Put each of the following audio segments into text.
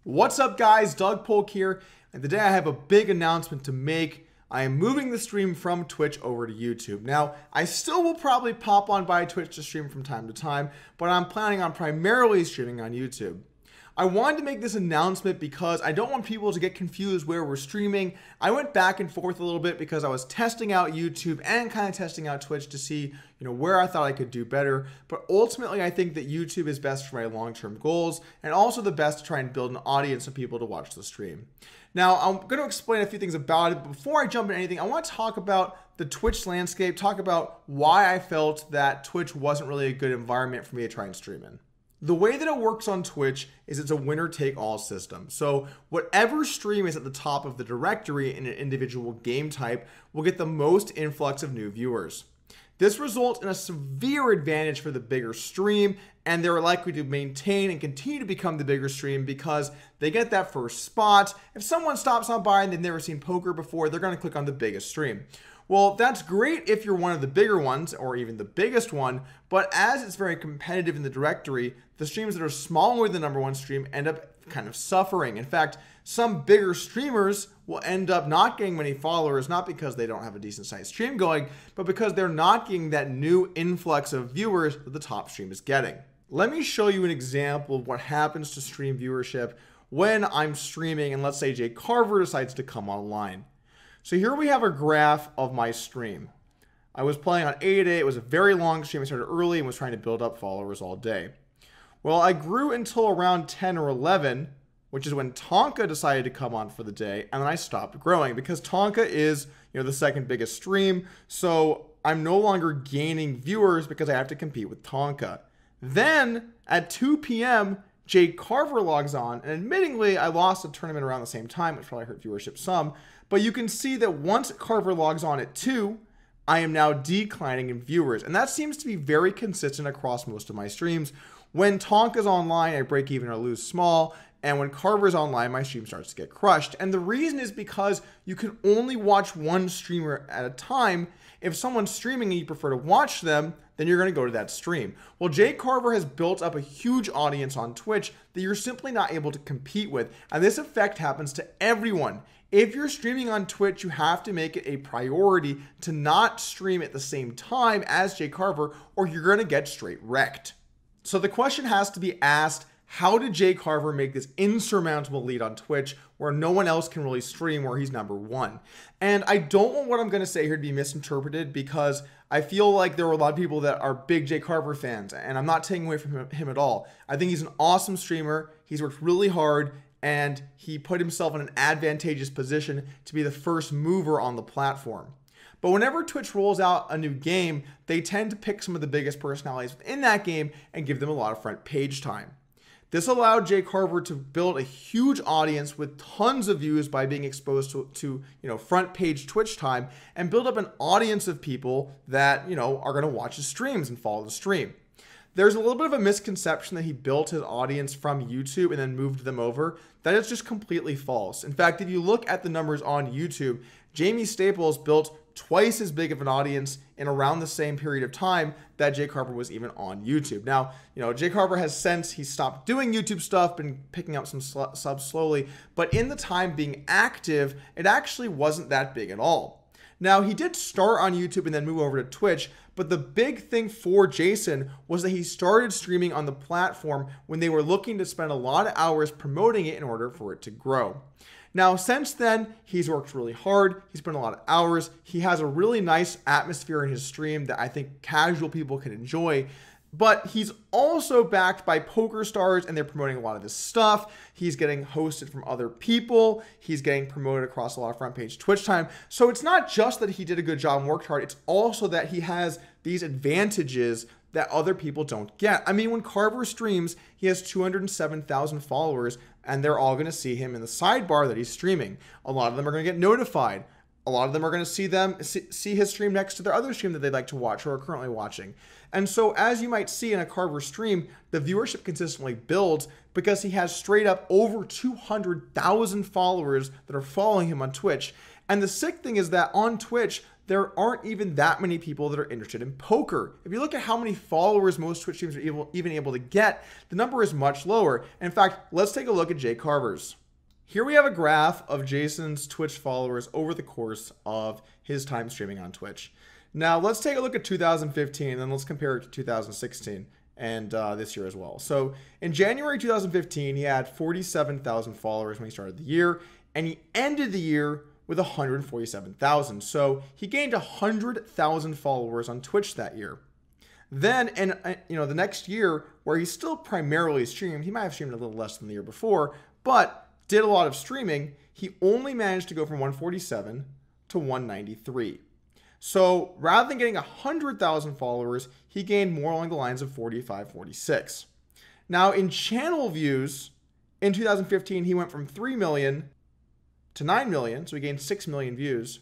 What's up guys, Doug Polk here, and today I have a big announcement to make. I am moving the stream from Twitch over to YouTube. Now, I still will probably pop on by Twitch to stream from time to time, but I'm planning on primarily streaming on YouTube. I wanted to make this announcement because I don't want people to get confused where we're streaming. I went back and forth a little bit because I was testing out YouTube and kind of testing out Twitch to see, where I thought I could do better. But ultimately, I think that YouTube is best for my long-term goals and also the best to try and build an audience of people to watch the stream. Now, I'm going to explain a few things about it, but before I jump into anything, I want to talk about the Twitch landscape, talk about why I felt that Twitch wasn't really a good environment for me to try and stream in. The way that it works on Twitch is it's a winner-take-all system. So whatever stream is at the top of the directory in an individual game type will get the most influx of new viewers. This results in a severe advantage for the bigger stream, and they're likely to maintain and continue to become the bigger stream because they get that first spot. If someone stops on by and they've never seen poker before, they're going to click on the biggest stream. Well, that's great if you're one of the bigger ones or even the biggest one, but as it's very competitive in the directory, the streams that are smaller than the #1 stream end up kind of suffering. In fact, some bigger streamers will end up not getting many followers, not because they don't have a decent sized stream going, but because they're not getting that new influx of viewers that the top stream is getting. Let me show you an example of what happens to stream viewership when I'm streaming and let's say JCarver decides to come online. So here we have a graph of my stream. I was playing on 8-8. It was a very long stream. I started early and was trying to build up followers all day. Well, I grew until around 10 or 11, which is when Tonka decided to come on for the day, and then I stopped growing because Tonka is, the second biggest stream. So I'm no longer gaining viewers because I have to compete with Tonka. Then at 2 p.m., JCarver logs on, and admittingly, I lost a tournament around the same time, which probably hurt viewership some. But you can see that once Carver logs on at 2, I am now declining in viewers. And that seems to be very consistent across most of my streams. When Tonka's online, I break even or lose small. And when Carver's online, my stream starts to get crushed. And the reason is because you can only watch one streamer at a time. If someone's streaming and you prefer to watch them, then you're going to go to that stream. Well, JCarver has built up a huge audience on Twitch that you're simply not able to compete with. And this effect happens to everyone. If you're streaming on Twitch, you have to make it a priority to not stream at the same time as JCarver, or you're going to get straight wrecked. So the question has to be asked, how did JCarver make this insurmountable lead on Twitch where no one else can really stream where he's #1? And I don't want what I'm going to say here to be misinterpreted because I feel like there are a lot of people that are big JCarver fans, and I'm not taking away from him at all. I think he's an awesome streamer. He's worked really hard, and he put himself in an advantageous position to be the first mover on the platform. But whenever Twitch rolls out a new game, they tend to pick some of the biggest personalities within that game and give them a lot of front page time. This allowed JCarver to build a huge audience with tons of views by being exposed to front page Twitch time and build up an audience of people that, are going to watch his streams and follow the stream. There's a little bit of a misconception that he built his audience from YouTube and then moved them over. That is just completely false. In fact, if you look at the numbers on YouTube, Jamie Staples built twice as big of an audience in around the same period of time that JCarver was even on YouTube. Now, JCarver has since he stopped doing YouTube stuff, been picking up some subs slowly, but in the time being active, it actually wasn't that big at all. Now, he did start on YouTube and then move over to Twitch, but the big thing for Jason was that he started streaming on the platform when they were looking to spend a lot of hours promoting it in order for it to grow. Now, since then, he's worked really hard. He's spent a lot of hours. He has a really nice atmosphere in his stream that I think casual people can enjoy. But he's also backed by poker stars, and they're promoting a lot of his stuff. He's getting hosted from other people. He's getting promoted across a lot of front page Twitch time. So it's not just that he did a good job and worked hard. It's also that he has these advantages that other people don't get. I mean, when Carver streams, he has 207,000 followers, and they're all going to see him in the sidebar that he's streaming. A lot of them are going to get notified. A lot of them are going to see his stream next to their other stream that they'd like to watch or are currently watching. And so as you might see in a Carver stream, the viewership consistently builds because he has straight up over 200,000 followers that are following him on Twitch. And the sick thing is that on Twitch, there aren't even that many people that are interested in poker. If you look at how many followers most Twitch streamers are even able to get, the number is much lower. In fact, let's take a look at JCarver's. Here we have a graph of Jason's Twitch followers over the course of his time streaming on Twitch. Now let's take a look at 2015 and then let's compare it to 2016 and this year as well. So in January 2015, he had 47,000 followers when he started the year, and he ended the year with 147,000. So he gained 100,000 followers on Twitch that year. Then, and the next year, where he still primarily streamed, he might have streamed a little less than the year before, but did a lot of streaming, he only managed to go from 147 to 193. So rather than getting 100,000 followers, he gained more along the lines of 45, 46. Now in channel views, in 2015, he went from 3 million to 9 million, so he gained 6 million views.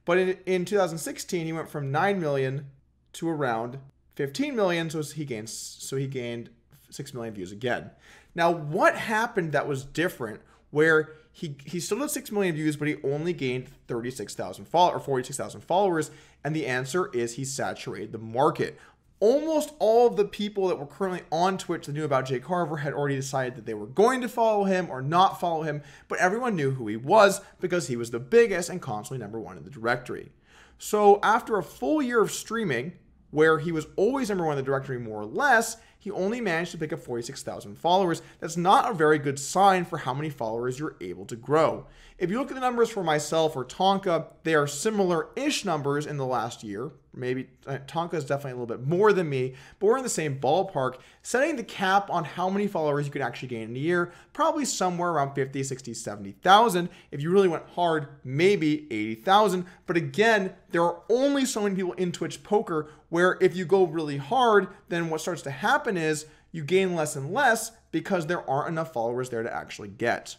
But in 2016, he went from 9 million to around 15 million, so he gained 6 million views again. Now, what happened that was different, where he still had 6 million views, but he only gained 36,000 followers or 46,000 followers? And the answer is he saturated the market. Almost all of the people that were currently on Twitch that knew about JCarver had already decided that they were going to follow him or not follow him, but everyone knew who he was because he was the biggest and constantly #1 in the directory. So after a full year of streaming, where he was always #1 in the directory more or less, he only managed to pick up 46,000 followers. That's not a very good sign for how many followers you're able to grow. If you look at the numbers for myself or Tonka, they are similar-ish numbers in the last year. Maybe Tonka is definitely a little bit more than me, but we're in the same ballpark. Setting the cap on how many followers you could actually gain in a year, probably somewhere around 50, 60, 70,000. If you really went hard, maybe 80,000. But again, there are only so many people in Twitch poker where if you go really hard, then what starts to happen is you gain less and less because there aren't enough followers there to actually get.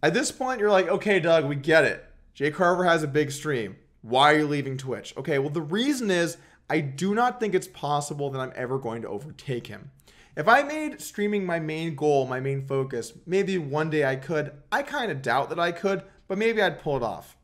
At this point, you're like, okay, Doug, we get it. JCarver has a big stream. Why are you leaving Twitch? Okay, well, the reason is I do not think it's possible that I'm ever going to overtake him. If I made streaming my main goal, my main focus, maybe one day I could. I kind of doubt that I could, but maybe I'd pull it off.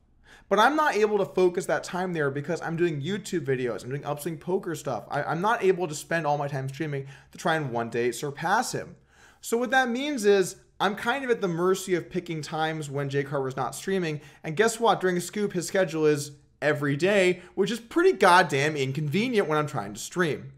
But I'm not able to focus that time there because I'm doing YouTube videos. I'm doing upswing poker stuff. I'm not able to spend all my time streaming to try and one day surpass him. So what that means is I'm kind of at the mercy of picking times when JCarver's not streaming. And guess what? During a scoop, his schedule is every day, which is pretty goddamn inconvenient when I'm trying to stream.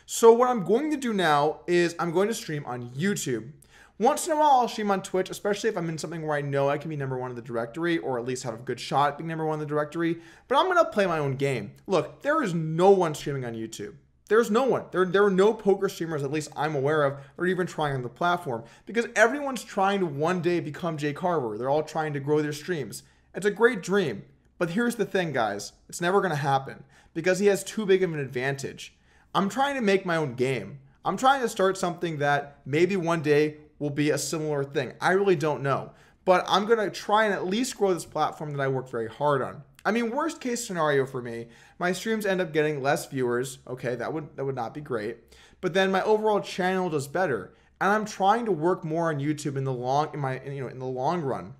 So what I'm going to do now is I'm going to stream on YouTube. Once in a while, I'll stream on Twitch, especially if I'm in something where I know I can be #1 in the directory, or at least have a good shot at being #1 in the directory. But I'm going to play my own game. Look, there is no one streaming on YouTube. There's no one. There are no poker streamers, at least I'm aware of, or even trying on the platform, because everyone's trying to one day become JCarver. They're all trying to grow their streams. It's a great dream. But here's the thing, guys. It's never going to happen because he has too big of an advantage. I'm trying to make my own game. I'm trying to start something that maybe one day will be a similar thing. I really don't know. But I'm going to try and at least grow this platform that I worked very hard on. I mean, worst case scenario for me, my streams end up getting less viewers. Okay, that would not be great. But then my overall channel does better. And I'm trying to work more on YouTube in the long run.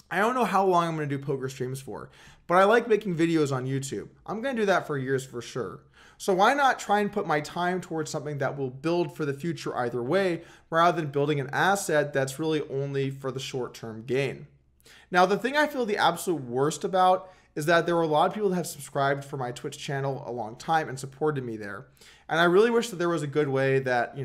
I don't know how long I'm going to do poker streams for, but I like making videos on YouTube. I'm going to do that for years for sure. So why not try and put my time towards something that will build for the future either way, rather than building an asset that's really only for the short-term gain. Now, the thing I feel the absolute worst about is that there are a lot of people that have subscribed for my Twitch channel a long time and supported me there. And I really wish that there was a good way that,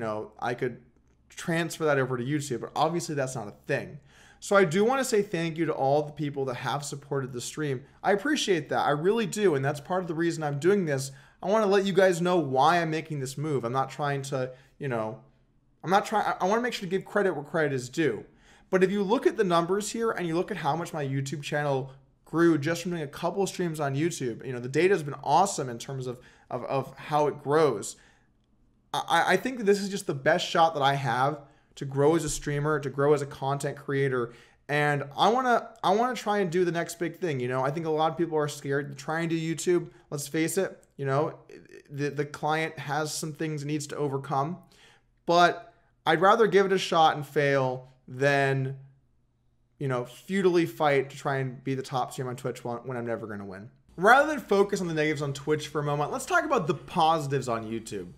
I could transfer that over to YouTube, but obviously that's not a thing. So I do want to say thank you to all the people that have supported the stream. I appreciate that. I really do. And that's part of the reason I'm doing this. I want to let you guys know why I'm making this move. I'm not trying to, I want to make sure to give credit where credit is due. But if you look at the numbers here and you look at how much my YouTube channel grew just from doing a couple of streams on YouTube, the data has been awesome in terms of how it grows. I think that this is just the best shot that I have to grow as a streamer, to grow as a content creator. And I want to try and do the next big thing. I think a lot of people are scared to try and do YouTube. Let's face it, the client has some things it needs to overcome, but I'd rather give it a shot and fail than, futilely fight to try and be the top streamer on Twitch when I'm never going to win. Rather than focus on the negatives on Twitch for a moment, let's talk about the positives on YouTube.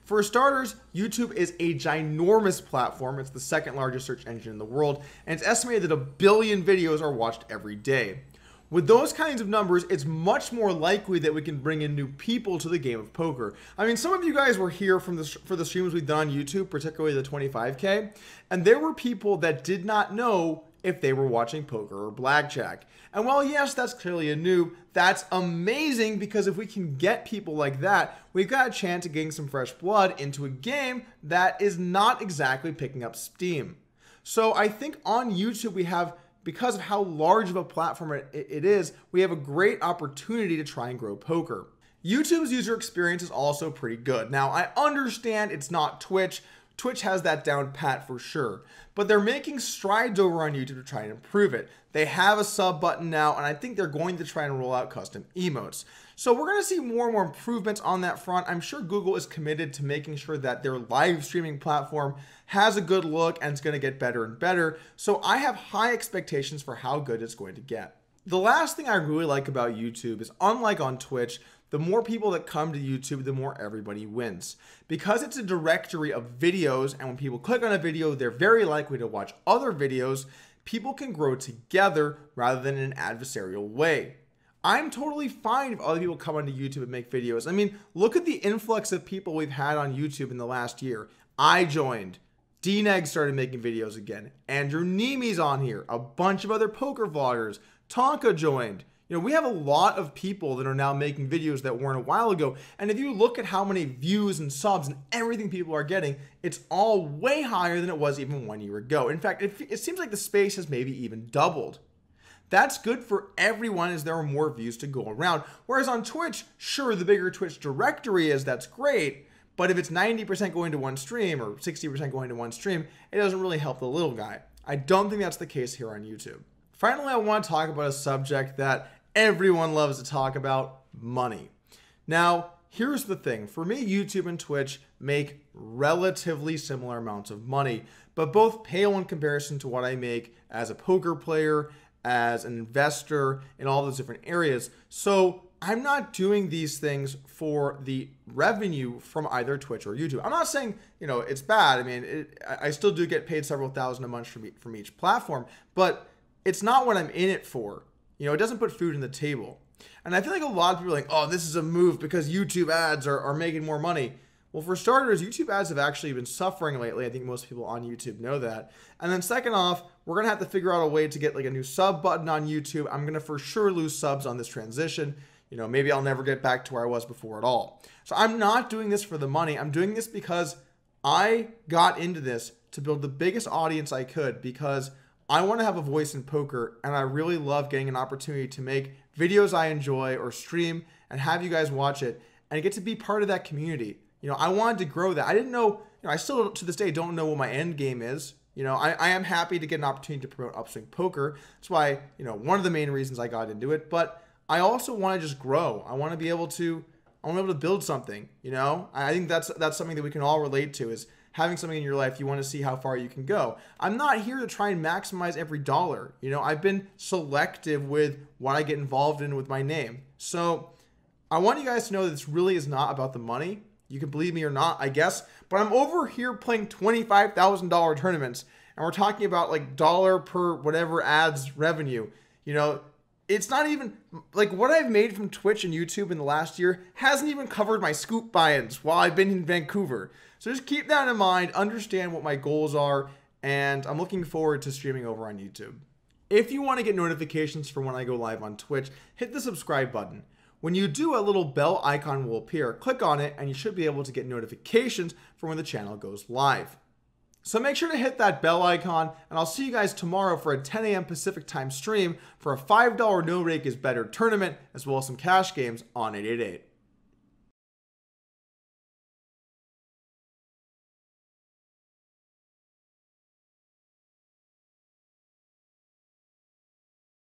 For starters, YouTube is a ginormous platform. It's the second largest search engine in the world, and it's estimated that 1 billion videos are watched every day. With those kinds of numbers, it's much more likely that we can bring in new people to the game of poker. I mean, some of you guys were here for the streams we've done on YouTube, particularly the 25K, and there were people that did not know if they were watching poker or blackjack. And while yes, that's clearly a noob, that's amazing, because if we can get people like that, we've got a chance of getting some fresh blood into a game that is not exactly picking up steam. So I think on YouTube we have, because of how large of a platform it is, we have a great opportunity to try and grow poker. YouTube's user experience is also pretty good. Now, I understand it's not Twitch. Twitch has that down pat for sure, but they're making strides over on YouTube to try and improve it. They have a sub button now, and I think they're going to try and roll out custom emotes. So we're going to see more and more improvements on that front. I'm sure Google is committed to making sure that their live streaming platform has a good look and it's going to get better and better. So I have high expectations for how good it's going to get. The last thing I really like about YouTube is, unlike on Twitch, the more people that come to YouTube, the more everybody wins. Because it's a directory of videos, and when people click on a video, they're very likely to watch other videos, people can grow together rather than in an adversarial way. I'm totally fine if other people come onto YouTube and make videos. I mean, look at the influx of people we've had on YouTube in the last year. I joined. D-Neg started making videos again. Andrew Neme's on here. A bunch of other poker vloggers. Tonka joined. You know, we have a lot of people that are now making videos that weren't a while ago. And if you look at how many views and subs and everything people are getting, it's all way higher than it was even 1 year ago. In fact, it seems like the space has maybe even doubled. That's good for everyone, as there are more views to go around. Whereas on Twitch, sure, the bigger Twitch directory is, that's great. But if it's 90% going to one stream or 60% going to one stream, it doesn't really help the little guy. I don't think that's the case here on YouTube. Finally, I want to talk about a subject that everyone loves to talk about: money. Now, here's the thing. For me, YouTube and Twitch make relatively similar amounts of money, but both pale in comparison to what I make as a poker player, as an investor, in all those different areas. So I'm not doing these things for the revenue from either Twitch or YouTube. I'm not saying, you know, it's bad. I mean, I still do get paid several thousand a month from each platform, but it's not what I'm in it for. You know, it doesn't put food on the table. And I feel like a lot of people are like, oh, this is a move because YouTube ads are making more money. Well, for starters, YouTube ads have actually been suffering lately. I think most people on YouTube know that. And then second off, we're going to have to figure out a way to get like a new sub button on YouTube. I'm going to for sure lose subs on this transition. You know, maybe I'll never get back to where I was before at all. So I'm not doing this for the money. I'm doing this because I got into this to build the biggest audience I could, because I want to have a voice in poker, and I really love getting an opportunity to make videos I enjoy or stream and have you guys watch it and get to be part of that community. You know, I wanted to grow that. I didn't know, you know, I still to this day don't know what my end game is. You know, I am happy to get an opportunity to promote Upswing Poker. That's why, you know, one of the main reasons I got into it. But I also want to just grow. I want to be able to build something. You know, I think that's something that we can all relate to, is having something in your life, you want to see how far you can go. I'm not here to try and maximize every dollar. You know, I've been selective with what I get involved in with my name. So I want you guys to know that this really is not about the money. You can believe me or not, I guess, but I'm over here playing $25,000 tournaments, and we're talking about like dollar per whatever ads revenue. You know, it's not even like what I've made from Twitch and YouTube in the last year hasn't even covered my scoop buy-ins while I've been in Vancouver. So just keep that in mind, understand what my goals are, and I'm looking forward to streaming over on YouTube. If you want to get notifications for when I go live on Twitch, hit the subscribe button. When you do, a little bell icon will appear. Click on it and you should be able to get notifications for when the channel goes live. So make sure to hit that bell icon, and I'll see you guys tomorrow for a 10 a.m. Pacific time stream for a $5 No Rake is Better tournament, as well as some cash games on 888.